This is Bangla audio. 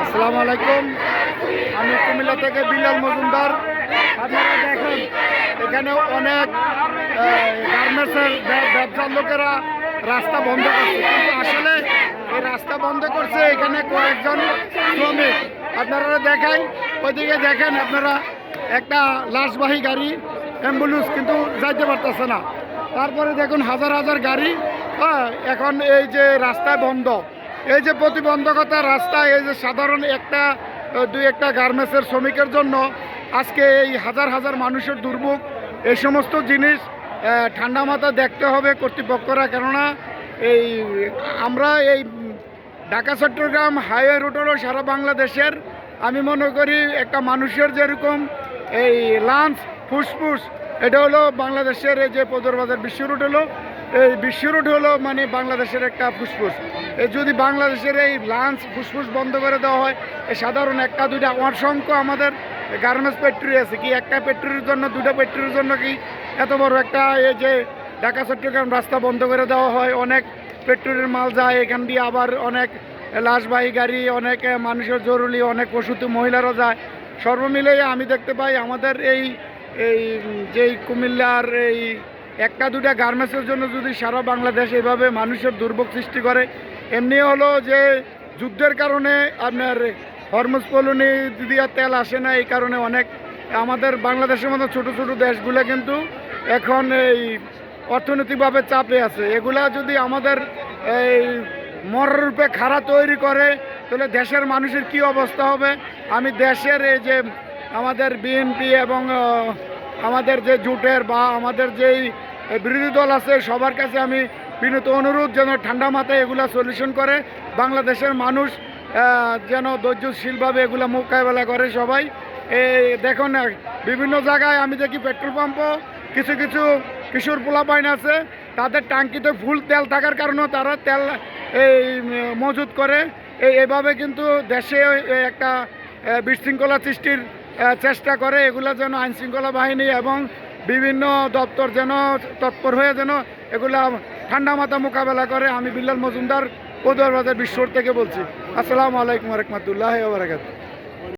আসসালামু আলাইকুম, আমি কুমিল্লা থেকে বিলাল মজুমদার। আপনারা দেখেন এখানে অনেক গার্মেন্টসের ব্যবসার লোকেরা রাস্তা বন্ধ করছে, কিন্তু আসলে এই রাস্তা বন্ধ করছে এখানে কয়েকজন শ্রমিক। আপনারা দেখাই, ওইদিকে দেখেন আপনারা একটা লাশবাহী গাড়ি অ্যাম্বুলেন্স কিন্তু যাইতে পারতেছে না। তারপরে দেখুন হাজার হাজার গাড়ি। এখন এই যে রাস্তা বন্ধ, এই যে প্রতিবন্ধকতা রাস্তায়, এই যে সাধারণ দুই একটা গার্মেন্টসের শ্রমিকের জন্য আজকে এই হাজার হাজার মানুষের দুর্ভোগ, এই সমস্ত জিনিস ঠান্ডা মাথা দেখতে হবে কর্তৃপক্ষরা। কেননা এই আমরা এই ঢাকা চট্টগ্রাম হাইওয়ে রুট হলো সারা বাংলাদেশের, আমি মনে করি একটা মানুষের যেরকম এই লাঞ্চ ফুসফুস, এটা হলো বাংলাদেশের এই যে পদরবাজার বিশ্ব রুট হলো, এই বিশ্ব রুট হলো মানে বাংলাদেশের একটা ফুসফুস। যদি বাংলাদেশের এই লাঞ্চ ফুসফুস বন্ধ করে দেওয়া হয়, এই সাধারণ একটা দুইটা অসংখ্য আমাদের গার্মেন্টস ফ্যাক্টরি আছে, কি একটা ফ্যাক্টরির জন্য দুটা ফ্যাক্টরির জন্য কি এত বড় একটা এই যে ঢাকা চট্টগ্রাম রাস্তা বন্ধ করে দেওয়া হয়? অনেক ফ্যাক্টরির মাল যায় এখান দিয়ে, আবার অনেক লাশবাহী গাড়ি, অনেক মানুষের জরুরি, অনেক প্রসূতি মহিলারা যায়। সর্বমিলে আমি দেখতে পাই আমাদের এই যেই কুমিল্লার এই একটা দুটা গার্মেন্টসের জন্য যদি সারা বাংলাদেশ এভাবে মানুষের দুর্ভোগ সৃষ্টি করে, এমনি হলো যে যুদ্ধের কারণে আপনার হরমুজ কলোনি দিয়ে তেল আসে না, এই কারণে অনেক আমাদের বাংলাদেশের মতো ছোট ছোট দেশগুলো কিন্তু এখন এই অর্থনৈতিকভাবে চাপে আছে। এগুলা যদি আমাদের এই মররূপে খাড়া তৈরি করে, তাহলে দেশের মানুষের কি অবস্থা হবে? আমি দেশের এই যে আমাদের বিএনপি এবং আমাদের যে জোটের বা আমাদের যেই বিরোধী দল আছে সবার কাছে আমি বিনীত অনুরোধ যেন ঠান্ডা মাথায় এগুলা সলিউশন করে, বাংলাদেশের মানুষ যেন ধৈর্যশীলভাবে এগুলো মোকাবেলা করে সবাই। এই দেখুন বিভিন্ন জায়গায় আমি দেখি পেট্রোল পাম্পও কিছু কিছু কিশোর পোলাপাইন আছে, তাদের ট্যাঙ্কিতে ফুল তেল থাকার কারণেও তারা তেল এই মজুত করে। এইভাবে কিন্তু দেশে একটা বিশৃঙ্খলা সৃষ্টির চেষ্টা করে। এগুলো যেন আইনশৃঙ্খলা বাহিনী এবং বিভিন্ন দপ্তর যেন তৎপর হয়ে যেন এগুলা ঠান্ডা মাথা মোকাবেলা করে। আমি বিলাল মজুমদার, পদরবাজার বিশ্বর থেকে বলছি। আসসালামু আলাইকুম রহমতুল্লাহ ওয়া বারাকাতুহু।